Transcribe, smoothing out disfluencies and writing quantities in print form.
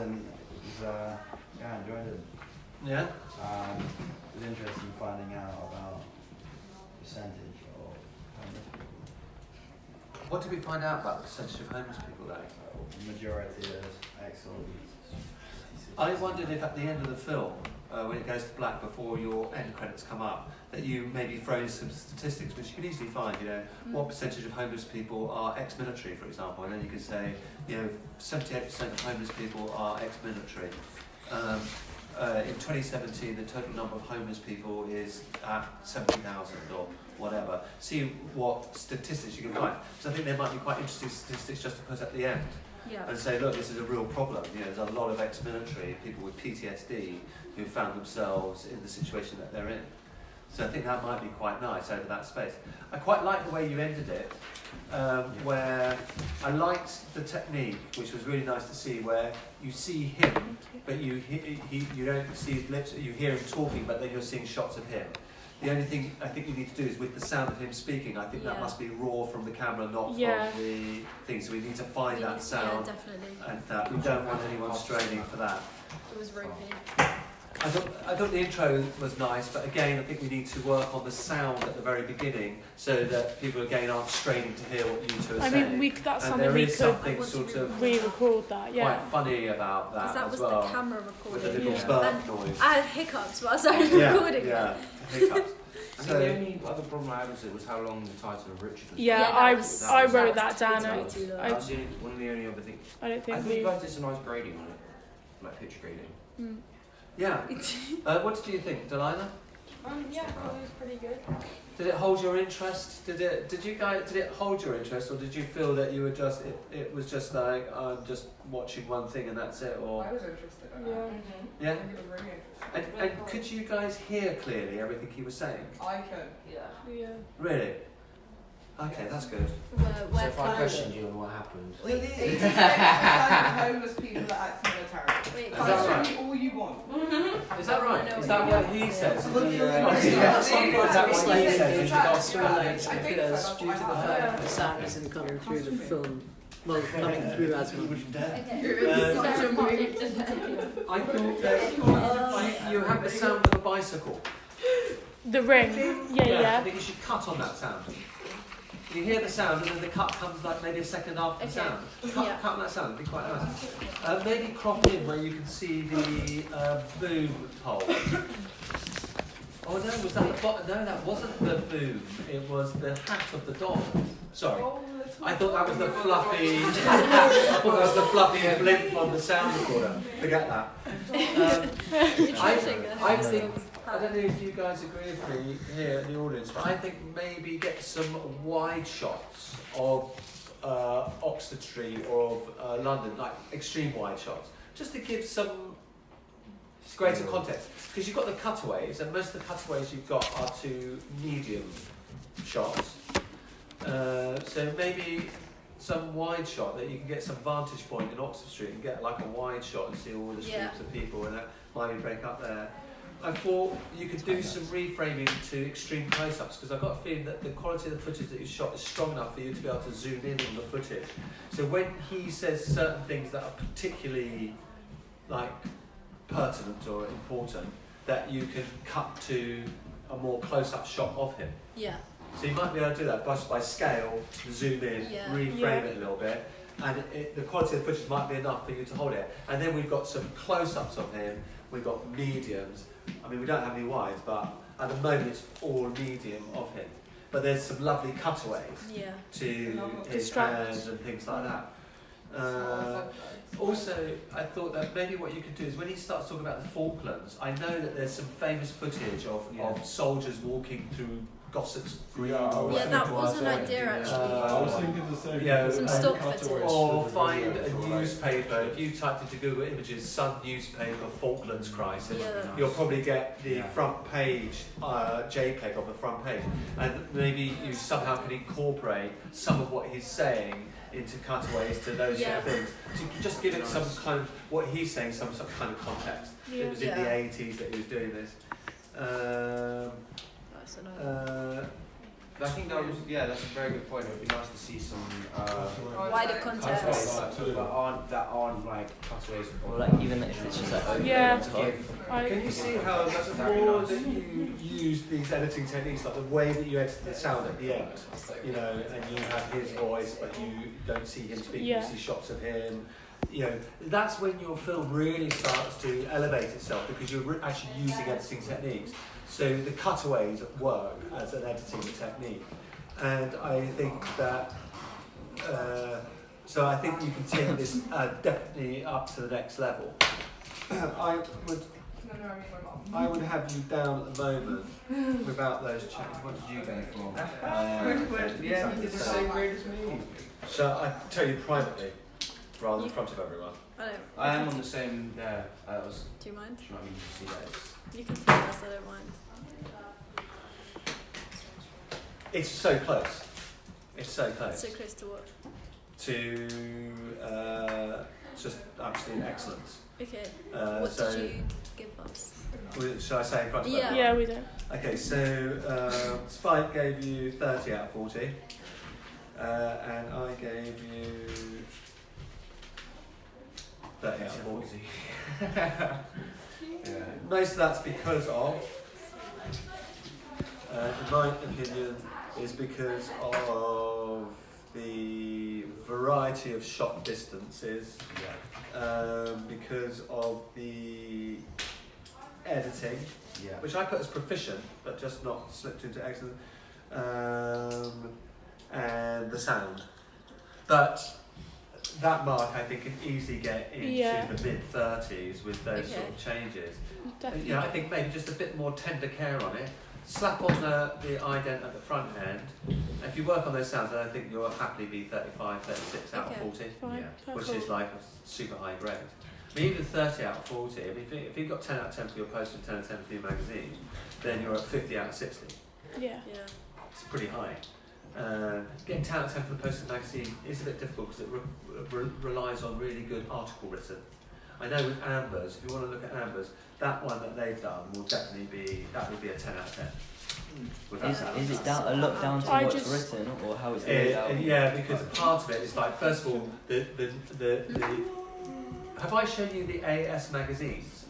and I enjoyed it. Yeah? It was interesting finding out about percentage of homeless people. What did we find out about the percentage of homeless people there? The majority is excellent. I wondered if at the end of the film, when it goes to black before your end credits come up, that you maybe throw in some statistics which you can easily find, what percentage of homeless people are ex-military, for example, and then you can say, 78% of homeless people are ex-military. In 2017, the total number of homeless people is at 70,000 or whatever. See what statistics you can find. So I think there might be quite interesting statistics just to put at the end. Yeah. And say, look, this is a real problem. There's a lot of ex-military people with PTSD who found themselves in the situation that they're in. So I think that might be quite nice over that space. I quite like the way you ended it, where I liked the technique, which was really nice to see, where you see him, but you don't see his lips. You hear him talking, but then you're seeing shots of him. The only thing I think you need to do is with the sound of him speaking, I think that must be raw from the camera, not from the thing. So we need to find that sound. Yeah, definitely. And that we don't want anyone straining for that. It was ropey. I thought the intro was nice, but again, I think we need to work on the sound at the very beginning so that people again aren't straining to hear what you two are saying. I mean, that's and something there we is could something sort of re-record that, quite funny about that, Because that as was well, the camera with a recording. little burp noise. I had hiccups whilst I was recording Yeah, it. hiccups. I think the only other problem I had was how long the title of Richard was. Yeah, I wrote that down. That was one of the only other things. I don't I think think you guys did some nice grading on it, like picture grading. Yeah. What did you think, Delilah? Yeah, I thought it was pretty good. Did it hold your interest? Did it hold your interest, or did you feel that you were just it was just like I'm just watching one thing and that's it, or I was interested in Yeah. it. yeah? I think it was really interesting. And could you guys hear clearly everything he was saying? I could. Yeah. Really? Okay, that's good. Where So if I questioned you on what happened, Well, it is like homeless people that act military. Wait, Is that right? Question me all you want. Is that right? I know Is what that you what he mean. said? Yeah. That was like Yeah. the contrast Yeah. relates I think so, because that's due what to I the heard. fact that the sound isn't coming through the film, well, coming through as well. I thought that you have the sound of a bicycle. The ring. I Yeah. think you should cut on that sound. You hear the sound and then the cut comes like maybe a second after the sound. Cut on that sound, it'd be quite nice. Maybe crop in where you can see the boom hole. Oh no, was that the bottom? No, that wasn't the boom. It was the hat of the dog. Sorry. I thought that was the fluffy. I thought that was the fluffy blimp on the sound recorder. Forget that. I think. I don't know if you guys agree with me here in the audience, but I think maybe get some wide shots of Oxford Street or of London, like extreme wide shots, just to give some greater context. Because you've got the cutaways, and most of the cutaways you've got are to medium shots. So maybe some wide shot that you can get some vantage point in Oxford Street and get like a wide shot and see all the streets of people, and that might break up there. I thought you could do some reframing to extreme close-ups, because I've got a feeling that the quality of the footage that you shot is strong enough for you to be able to zoom in on the footage. So when he says certain things that are particularly like pertinent or important, that you can cut to a more close-up shot of him. Yeah. So you might be able to do that by scale, zoom in, reframe it a little bit, and the quality of the footage might be enough for you to hold it. And then we've got some close-ups of him, we've got mediums. I mean, we don't have any wides, but at the moment it's all medium of him. But there's some lovely cutaways to his hands and things like that. Also, I thought that maybe what you could do is when he starts talking about the Falklands, I know that there's some famous footage of soldiers walking through Gossip's Green. That was an idea actually. I was thinking the same. Some stock footage. Or find a newspaper. If you typed into Google Images, Sun newspaper, Falklands crisis, you'll probably get the front page, JPEG of the front page. And maybe you somehow can incorporate some of what he's saying into cutaways to those sort of things. To just give it some kind of, what he's saying, some kind of context. It was in the 80s that he was doing this. I think that was that's a very good point. It would be nice to see some Wider cutaways context. that aren't like cutaways. Or like even if it's just like open Yeah. on top. Can you see how the more that you use these editing techniques, like the way that you edit the sound at the end, you know, and you have his voice, but you don't see him speaking, Yeah. you see shots of him. You know, that's when your film really starts to elevate itself because you're actually using editing techniques. So the cutaways work as an editing technique, and I think that. So I think you can take this definitely up to the next level. I would have you down at the moment without those changes. What did you go for? Yeah, he did the same grade as me. So I tell you privately, rather than in front of everyone. I don't. I am on the same. That was. Do you mind? Do you know what I mean? You see that? It's, You can tell us. I don't mind. It's so close. It's so close So close to what? to just absolute excellence. Okay. Uh, What so, did you give us? Shall I say in front of Yeah. everyone? Yeah, we don't. Okay, so Spike gave you 30 out of 40, and I gave you 30 out of 40. yeah. Most of that's because of, in my opinion, is because of the variety of shot distances, because of the editing, which I put as proficient, but just not slipped into excellent, and the sound. But that mark, I think, can easily get into Yeah. the mid-30s with those sort Okay. of changes. Definitely. Yeah, I think maybe just a bit more tender care on it. Slap on the ident at the front end. If you work on those sounds, then I think you'll happily be 35, 36 out of Okay. 40, Fine. Yeah. which Perfect. is like a super high grade. I mean, even 30 out of 40, I mean, if you've got 10 out of 10 for your poster and 10 out of 10 for your magazine, then you're at 50 out of 60. Yeah. Yeah. It's pretty high. Getting 10 out of 10 for the poster and magazine is a bit difficult because it relies on really good article written. I know with Ambers, if you want to look at Ambers, that one that they've done will definitely be, that would be a 10 out of 10. Without Is, that. is it down, a lot down to I what's just- written or how it's laid out? Yeah, because part of it is like, first of all, the have I shown you the AS magazines?